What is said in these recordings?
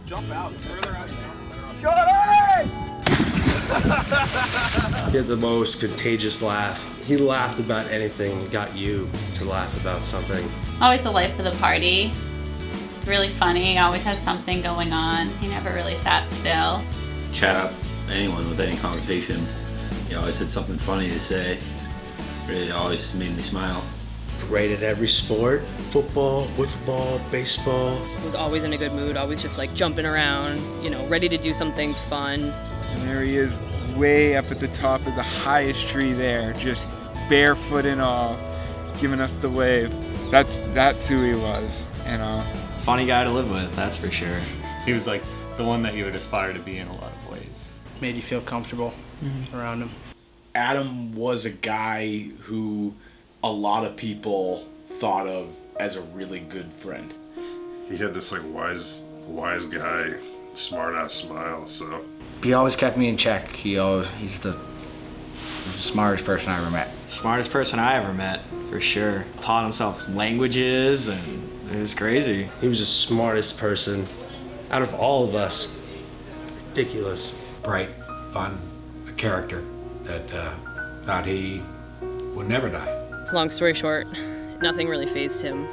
jump out. Further out. He had the most contagious laugh. He laughed about anything, got you to laugh about something. Always the life of the party. Really funny, always has something going on. He never really sat still. Chat up anyone with any conversation. He always had something funny to say. Really always made me smile. Great at every sport, football, wiffle ball, baseball. He was always in a good mood, always just like jumping around, you know, ready to do something fun. And there he is, way up at the top of the highest tree there, just barefoot and all, giving us the wave. That's who he was, you know. Funny guy to live with, that's for sure. He was like the one that you would aspire to be in a lot of ways. Made you feel comfortable around him. Adam was a guy who a lot of people thought of as a really good friend. He had this like wise guy, smart ass smile, so. He always kept me in check. He's the smartest person I ever met. Smartest person I ever met, for sure. Taught himself languages and it was crazy. He was the smartest person out of all of us. Ridiculous. Bright, fun, a character that thought he would never die. Long story short, nothing really fazed him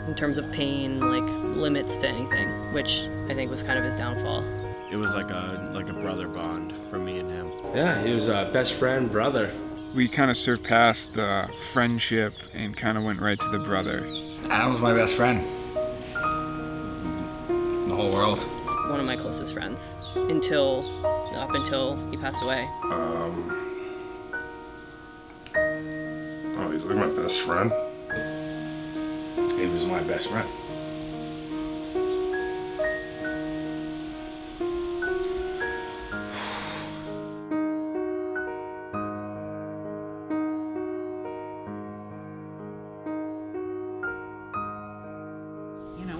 in terms of pain, like limits to anything, which I think was kind of his downfall. It was like a brother bond for me and him. Yeah, he was a best friend, brother. We kind of surpassed the friendship and kind of went right to the brother. Adam was my best friend in the whole world. One of my closest friends up until he passed away. Oh, he's like my best friend. He was my best friend.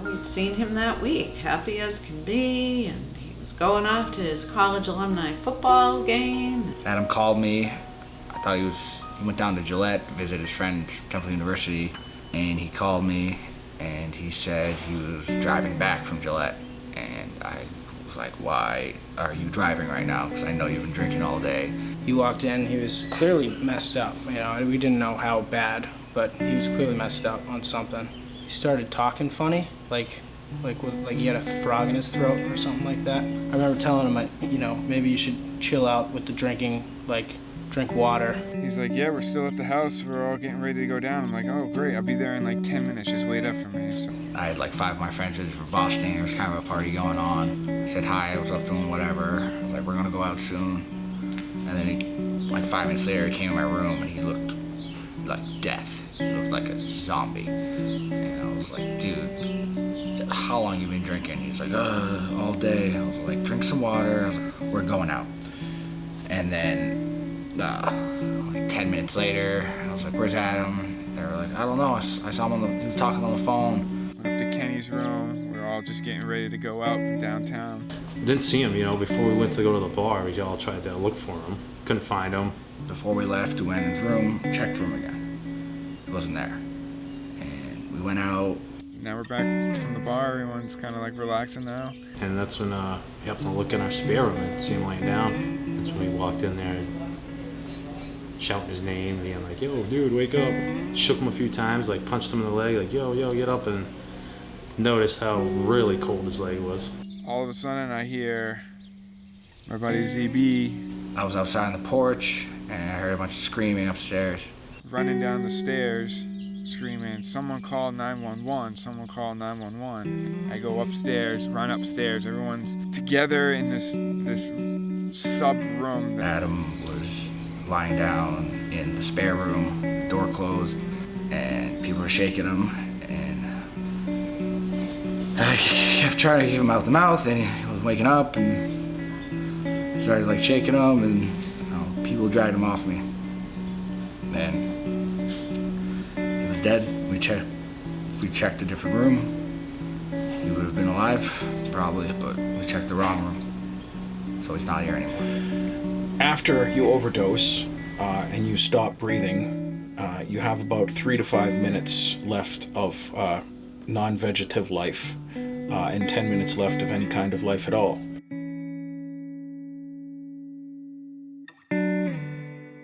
We'd seen him that week, happy as can be, and he was going off to his college alumni football game. Adam called me. I thought he went down to Gillette to visit his friend Temple University, and he called me and he said he was driving back from Gillette, and I was like, why are you driving right now? Because I know you've been drinking all day. He walked in, he was clearly messed up. You know, we didn't know how bad, but he was clearly messed up on something. He started talking funny, like he had a frog in his throat or something like that. I remember telling him, maybe you should chill out with the drinking, like drink water. He's like, yeah, we're still at the house. We're all getting ready to go down. I'm like, oh, great. I'll be there in like 10 minutes. Just wait up for me. So. I had like 5 of my friends visiting from Boston. There was kind of a party going on. I said hi. I was up to him, whatever. I was like, we're going to go out soon. And then like 5 minutes later, he came in my room and he looked like death. He looked like a zombie. And I was like, dude, how long you been drinking? He's like, all day. I was like, drink some water. I was like, we're going out. And then like 10 minutes later, I was like, where's Adam? And they were like, I don't know. I saw him he was talking on the phone. Went up to Kenny's room. We were all just getting ready to go out from downtown. Didn't see him, before we went to go to the bar. We all tried to look for him. Couldn't find him. Before we left, we went in his room, checked for him again. He wasn't there. And we went out. Now we're back from the bar. Everyone's kind of like relaxing now. And that's when we happened to look in our spare room and see him laying down. That's when we walked in there and shouting his name, being like, yo, dude, wake up. Shook him a few times, like punched him in the leg, like, yo, get up, and noticed how really cold his leg was. All of a sudden I hear my buddy ZB. I was outside on the porch and I heard a bunch of screaming upstairs. Running down the stairs, screaming, someone call 911, someone call 911. I go upstairs, run upstairs. Everyone's together in this sub-room. Adam was lying down in the spare room, door closed, and people were shaking him, and I kept trying to give him out the mouth, and he was waking up, and started like shaking him, and people dragged him off me. And he was dead. If we checked a different room, he would have been alive, probably, but we checked the wrong room, so he's not here anymore. After you overdose and you stop breathing, you have about 3 to 5 minutes left of non-vegetative life. and 10 minutes left of any kind of life at all.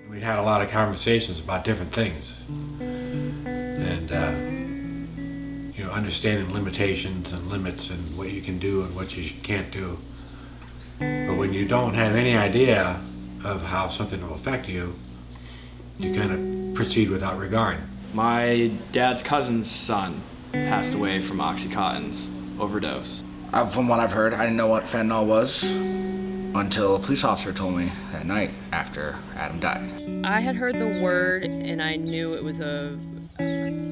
We had a lot of conversations about different things, and understanding limitations and limits and what you can do and what you can't do. But when you don't have any idea of how something will affect you, you kind of proceed without regard. My dad's cousin's son passed away from Oxycontin's overdose. From what I've heard, I didn't know what fentanyl was until a police officer told me that night after Adam died. I had heard the word and I knew it was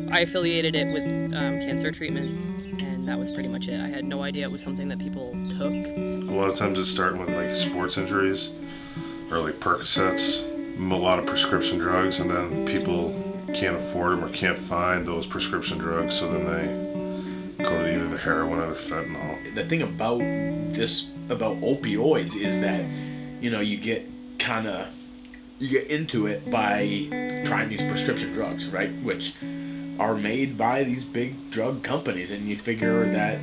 I affiliated it with cancer treatment, and that was pretty much it. I had no idea it was something that people took. A lot of times it's starting with like sports injuries or like Percocets, a lot of prescription drugs, and then people can't afford them or can't find those prescription drugs, so then they go to either the heroin or the fentanyl. The thing about opioids is that, you get into it by trying these prescription drugs, right? Which are made by these big drug companies, and you figure that,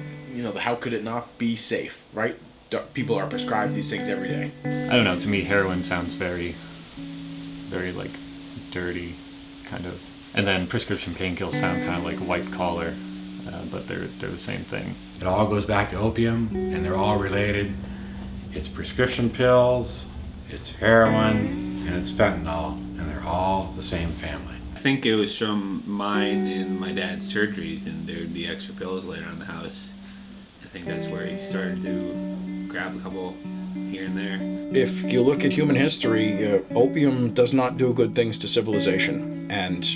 how could it not be safe, right? People are prescribed these things every day. I don't know, to me heroin sounds very, very like dirty, kind of. And then prescription painkillers sound kind of like white collar, but they're the same thing. It all goes back to opium, and they're all related. It's prescription pills, it's heroin, and it's fentanyl, and they're all the same family. I think it was from mine and my dad's surgeries, and there would be extra pills later on the house. I think that's where he started to grab a couple here and there. If you look at human history, opium does not do good things to civilization, and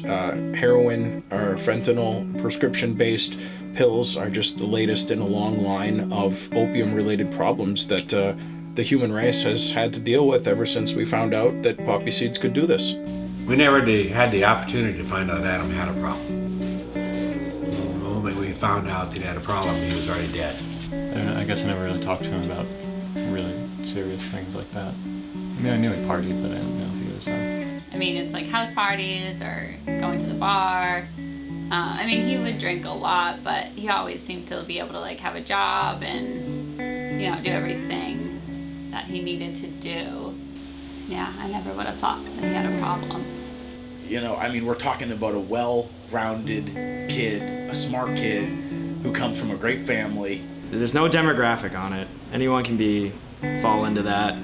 heroin or fentanyl, prescription-based pills are just the latest in a long line of opium-related problems that the human race has had to deal with ever since we found out that poppy seeds could do this. We never had the opportunity to find out Adam had a problem. The moment we found out that he had a problem, he was already dead. I guess I never really talked to him about really serious things like that. I mean, I knew he partied, but I didn't know if he was... it's like house parties or going to the bar. He would drink a lot, but he always seemed to be able to have a job and, do everything that he needed to do. Yeah, I never would have thought that he had a problem. We're talking about a well-rounded kid, a smart kid who comes from a great family. There's no demographic on it. Anyone can fall into that.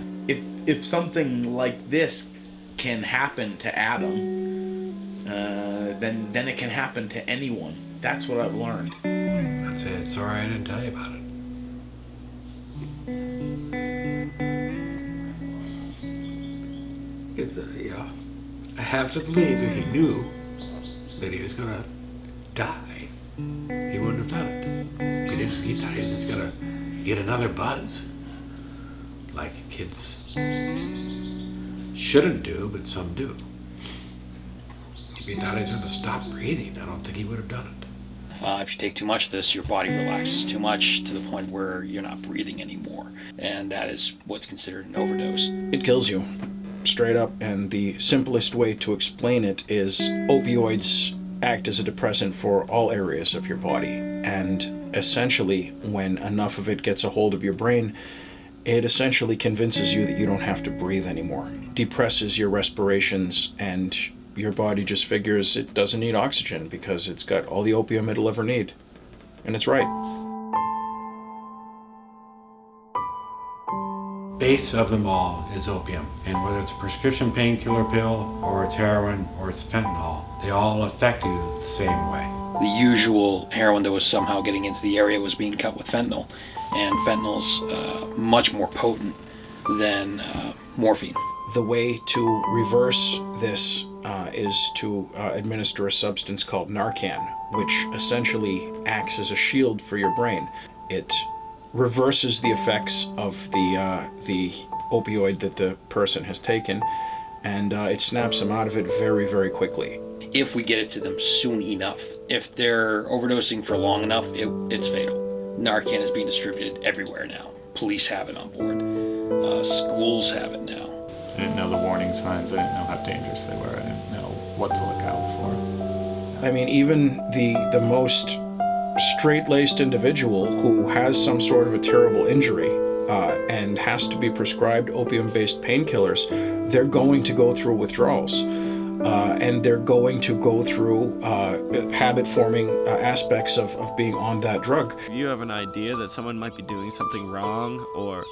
If something like this can happen to Adam, then it can happen to anyone. That's what I've learned. I'd say it's sorry I didn't tell you about it. I have to believe if he knew that he was gonna die, he wouldn't have done it. He didn't. He thought he was just gonna get another buzz, like kids shouldn't do, but some do. If he thought he was gonna stop breathing, I don't think he would have done it. If you take too much of this, your body relaxes too much to the point where you're not breathing anymore, and that is what's considered an overdose. It kills you, straight up, and the simplest way to explain it is opioids act as a depressant for all areas of your body, and essentially when enough of it gets a hold of your brain, it essentially convinces you that you don't have to breathe anymore, depresses your respirations, and your body just figures it doesn't need oxygen because it's got all the opium it'll ever need. And it's right. Base of them all is opium, and whether it's a prescription painkiller pill or it's heroin or it's fentanyl, they all affect you the same way. The usual heroin that was somehow getting into the area was being cut with fentanyl, and fentanyl's much more potent than morphine. The way to reverse this is to administer a substance called Narcan, which essentially acts as a shield for your brain. It reverses the effects of the opioid that the person has taken, and it snaps them out of it very, very quickly. If we get it to them soon enough. If they're overdosing for long enough, it's fatal. Narcan is being distributed everywhere now. Police have it on board. Schools have it now. I didn't know the warning signs. I didn't know how dangerous they were. I didn't know what to look out for. I mean, even the most straight-laced individual who has some sort of a terrible injury and has to be prescribed opium-based painkillers, they're going to go through withdrawals. And they're going to go through habit-forming aspects of being on that drug. If you have an idea that someone might be doing something wrong, or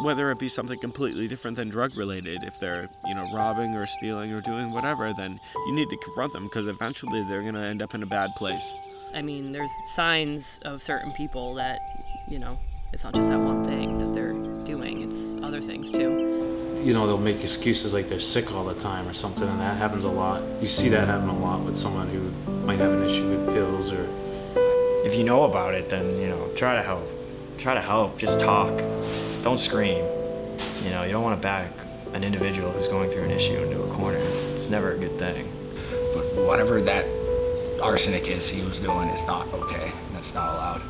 whether it be something completely different than drug-related, if they're, robbing or stealing or doing whatever, then you need to confront them, because eventually they're going to end up in a bad place. I mean, there's signs of certain people that, it's not just that one thing that they're doing, it's other things too. They'll make excuses like they're sick all the time or something, and that happens a lot. You see that happen a lot with someone who might have an issue with pills or... If you know about it, then, try to help. Try to help, just talk. Don't scream. You don't want to back an individual who's going through an issue into a corner. It's never a good thing. But whatever that arsenic is he was doing is not okay. That's not allowed.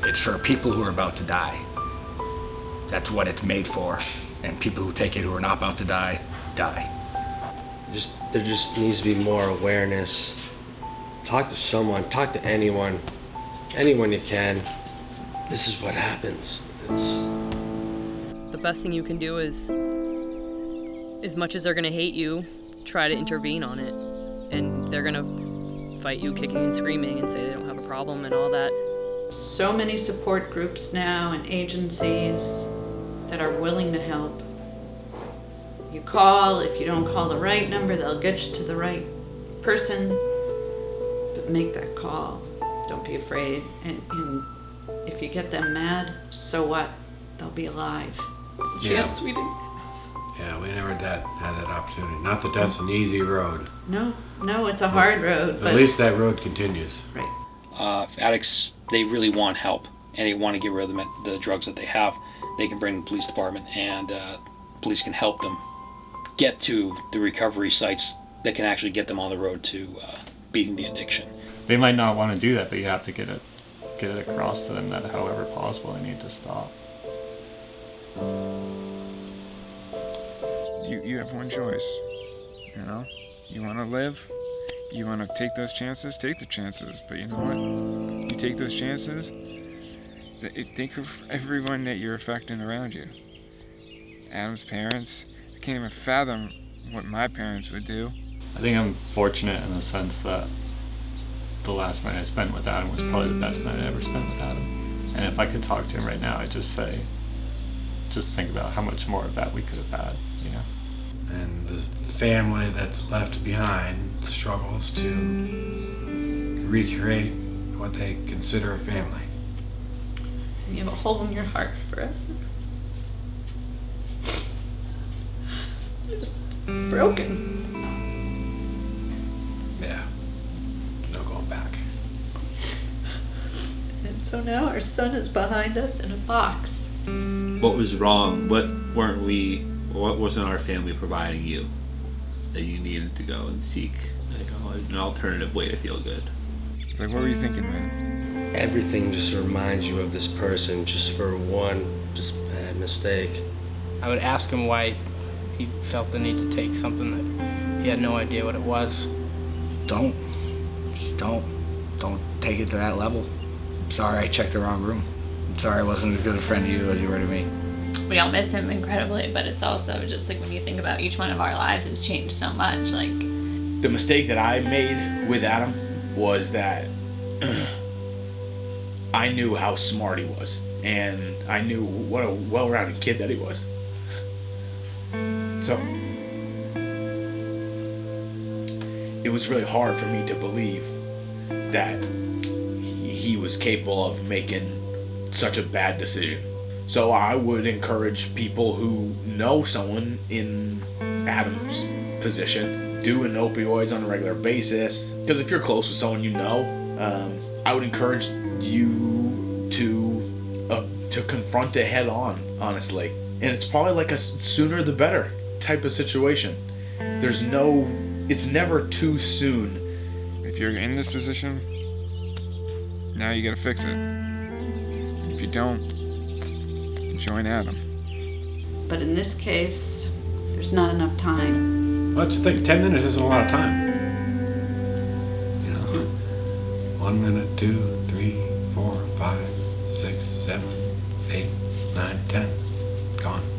It's for people who are about to die. That's what it's made for. And people who take it who are not about to die, die. There just needs to be more awareness. Talk to someone, talk to anyone you can. This is what happens. The best thing you can do is, as much as they're gonna hate you, try to intervene on it. And they're gonna fight you kicking and screaming and say they don't have a problem and all that. So many support groups now and agencies that are willing to help. You call, if you don't call the right number, they'll get you to the right person, but make that call. Don't be afraid. And if you get them mad, so what? They'll be alive. It's a chance we didn't have. Yeah, we never had that opportunity. Not that that's an easy road. No, it's a hard road. At least that road continues. Right. If addicts, they really want help and they want to get rid of the drugs that they have, they can bring the police department, and police can help them get to the recovery sites that can actually get them on the road to beating the addiction. They might not want to do that, but you have to get it across to them that however possible they need to stop. You have one choice, You want to live, you want to take those chances, take the chances. But you know what? You take those chances, think of everyone that you're affecting around you. Adam's parents, I can't even fathom what my parents would do. I think I'm fortunate in the sense that the last night I spent with Adam was probably the best night I ever spent with Adam. And if I could talk to him right now, I'd just say, just think about how much more of that we could have had, And the family that's left behind struggles to recreate what they consider a family. You have a hole in your heart forever. You're just broken. Yeah. No going back. And so now our son is behind us in a box. What was wrong? What wasn't our family providing you that you needed to go and seek an alternative way to feel good? It's like, what were you thinking, man? Everything just reminds you of this person just for one bad mistake. I would ask him why he felt the need to take something that he had no idea what it was. Don't take it to that level. I'm sorry I checked the wrong room. I'm sorry I wasn't as good a friend to you as you were to me. We all miss him incredibly, but it's also just like when you think about each one of our lives, it's changed so much. Like, the mistake that I made with Adam was that I knew how smart he was, and I knew what a well-rounded kid that he was. So it was really hard for me to believe that he was capable of making such a bad decision. So I would encourage people who know someone in Adam's position doing opioids on a regular basis, because if you're close with someone you know, I would encourage you to confront it head on, honestly. And it's probably like a sooner the better type of situation. It's never too soon. If you're in this position, now you gotta fix it. If you don't, join Adam. But in this case, there's not enough time. Well, that's the thing. 10 minutes isn't a lot of time. 1 minute, 2, 8, 9, 10, gone.